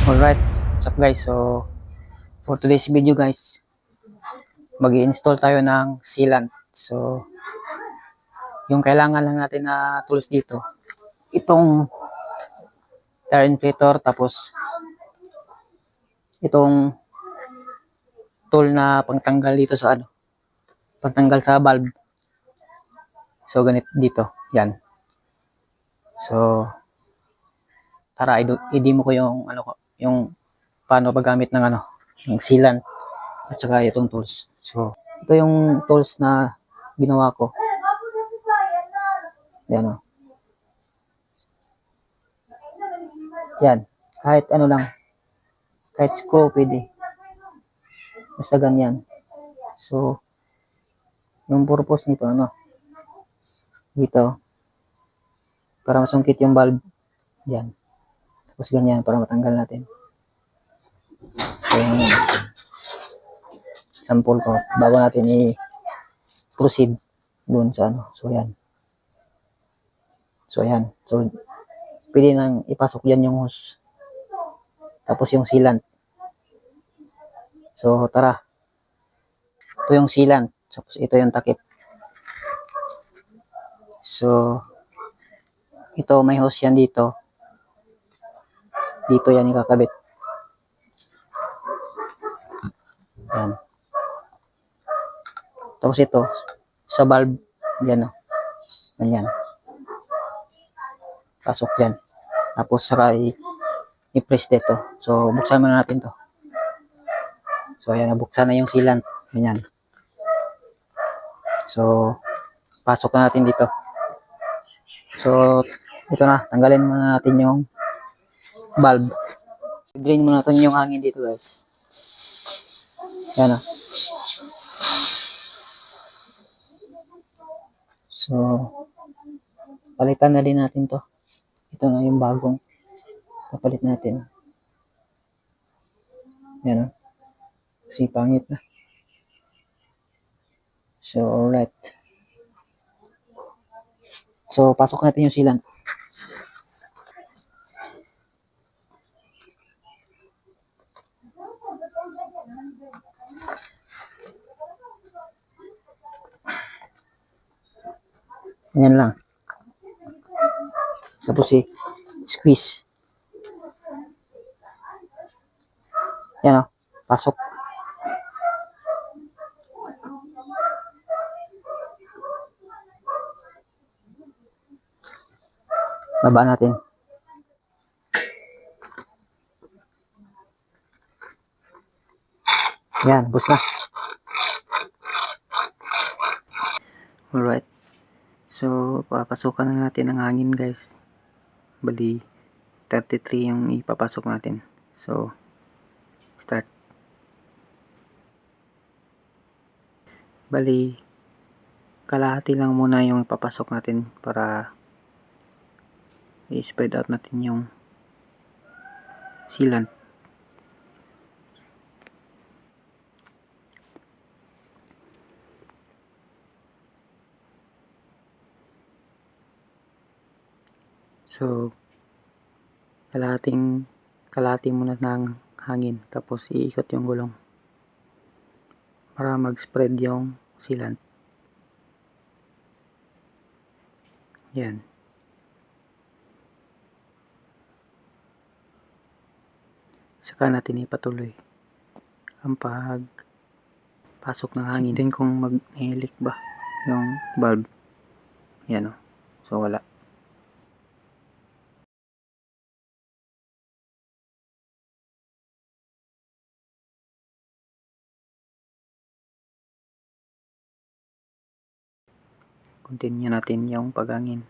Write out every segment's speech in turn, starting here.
Alright, what's up guys? So, for today's video guys, mag-i-install tayo ng sealant. So, yung kailangan lang natin na tools dito, itong tire inflator, tapos itong tool na pangtanggal dito sa pagtanggal sa valve. So, ganito dito, yan. So, tara, i-demo ko yung yung paano paggamit ng ng sealant at saka itong tools. So, ito yung tools na ginawa ko. Yan o. Yan. Kahit ano lang. Kahit screw pwede. Basta ganyan. So, yung purpose nito, dito, para masungkit yung valve. Yan. Tapos ganyan, para matanggal natin. So, yung sample ko, bago natin i-proceed dun sa So, yan. So, yan. So, pwede nang ipasok dyan yung hose. Tapos yung sealant. So, tara. Ito yung sealant. Tapos ito yung takip. So, ito may hose yan dito. Dito yan ikakabit. Yan. Tapos ito, sa valve, yan o. Ganyan. Pasok dyan. Tapos saka i-press dito. So, buksan muna natin to. So, ayan, nabuksan na yung sealant. Ganyan. So, pasok na natin dito. So, ito na. Tanggalin muna natin yung valve. Drain muna natin yung hangin dito, guys. Yan na. So, palitan na din natin to. Ito na yung bagong papalit natin. Yan na. Kasi pangit na. So, alright. So, pasok natin yung sealant. Ayan lang. Tapos squeeze. Yan o. Pasok. Baba natin. Yan, bus na. Alright. So, papasukan na natin ang hangin, guys. Bali, 33 yung ipapasok natin. So, start. Bali, kalahati lang muna yung ipapasok natin para i-spread out natin yung sealant. So, kalahati muna ng hangin, tapos iikot yung gulong para mag-spread yung sealant. Yan. Saka natin ipatuloy ang pagpasok ng hangin. Din kung mag-leak ba yung valve. Yan o. So, wala. Continue natin yung paghangin.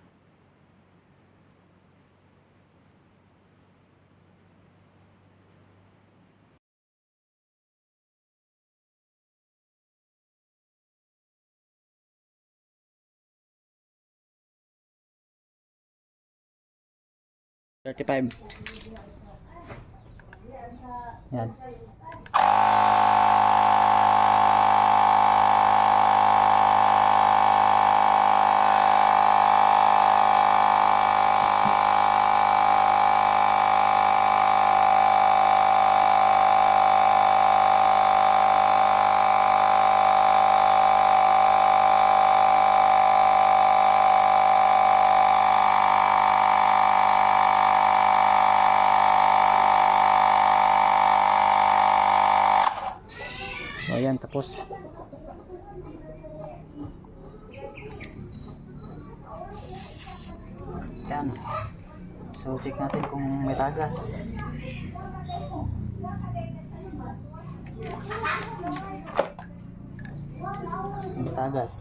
$35. Yan. So ayan, tapos yan. So check natin kung may tagas. May tagas.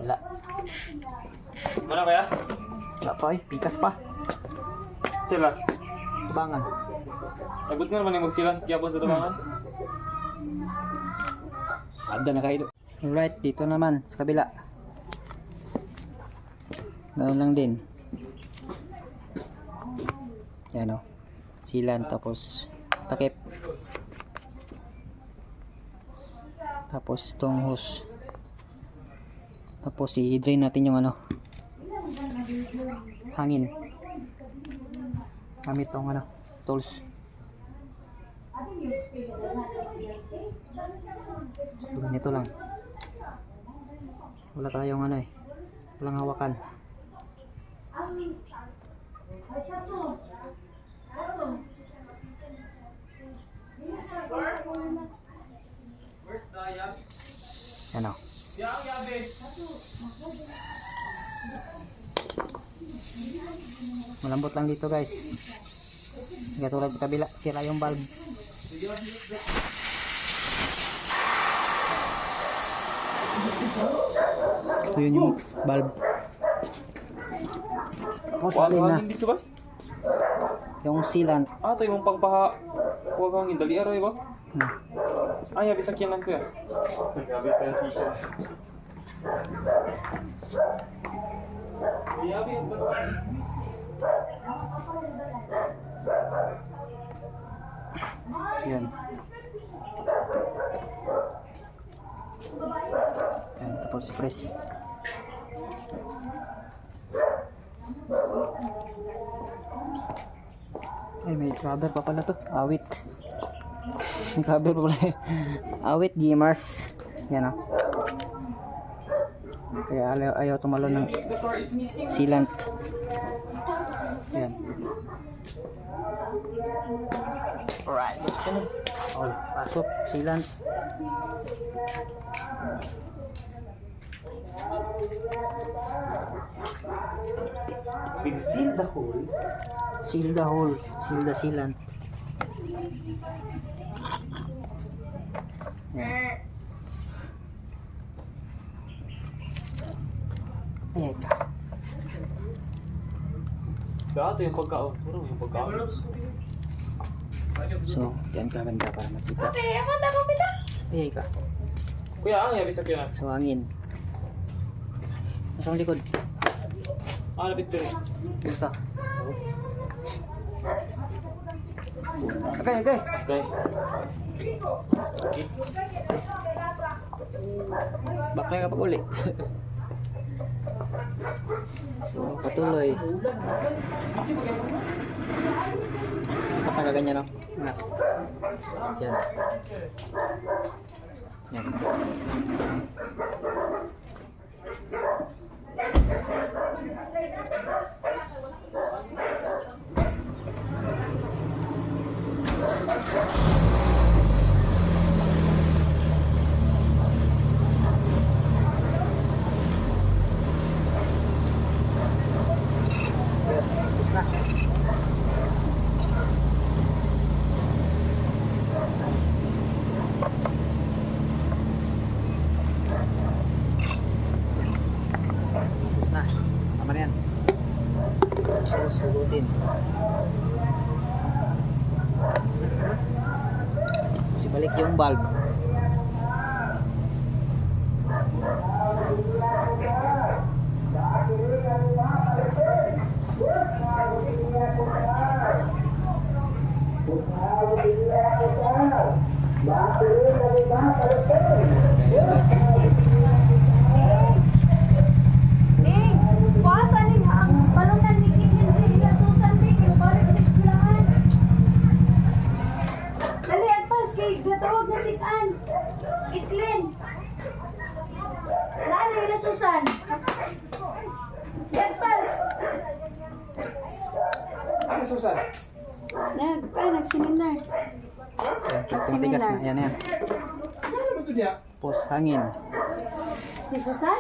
Wala. Mana kaya? Wala pa eh, pikas pa. Silas. Tubangan. Abot nga naman yung magsilan sa Quiapo sa Tubangan. Ada na kayo. Alright, dito naman sa kabila. Ganoon lang din. Yan o. Silan tapos takip. Tapos itong hose. Tapos i-drain natin yung ano. Hangin. Gamit tong ano, tools. So, ganito lang. Wala tayong ano eh. Walang hawakan. Ano? Malambot lang dito guys. Hindi tulad sa kabila, sira yung valve. Ito yun yung valve. Oh, salin na. Hangin dito ba? Yung sealant. Ah, ito yung pangpaha. Huwag hangin. Dali aray ba? Hmm. Ay, yabi sakyanan ko yan. Yabi pa yung t-shirt. Yabi yung ba? Yan. Yan, tapos press. Ay, may cover pa pala to. Awit. May cover pa pala. Awit gamers. Yan o. Kaya ayaw tumalo ng sealant. Yan. Alright, let's go. Oh, pasok, sealant. Seal the hole. Seal the hole. Seal the sealant. Yan. Ayan ka. Dito yung pagkaon. Puro yung pagkaon. So, yan ka ganda para makita. Ayan ka. Kuya, ang yabi sakyanan. So, hangin. Nasa ang likod. Ah, lapit ko rin. Busa. Okay, okay. Okay. Bakay kapag uli. So, patuloy. Kapag ganyan, no? Yan. Yan. Na, tama na yan. So, sugutin. Kasi balik yung valve. Susan. Yagpas. Ano, Susan? Nagseminar. Tigas na. Yan. Pos hangin. Si Susan?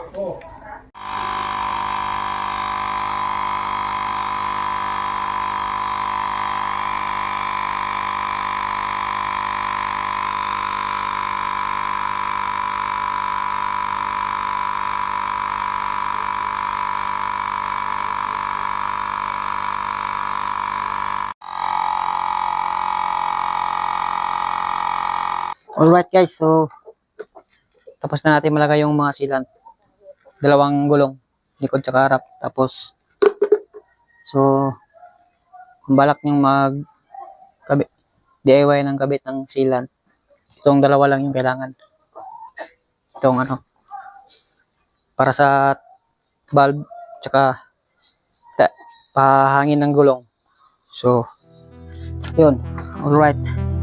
Alright guys, so tapos na natin malagay yung mga sealant. Dalawang gulong, likod sa harap. Tapos, so, kung balak niyong DIY ng kabit ng sealant, itong dalawa lang yung kailangan. Itong para sa valve, tsaka pahangin ng gulong. So, yun. Alright.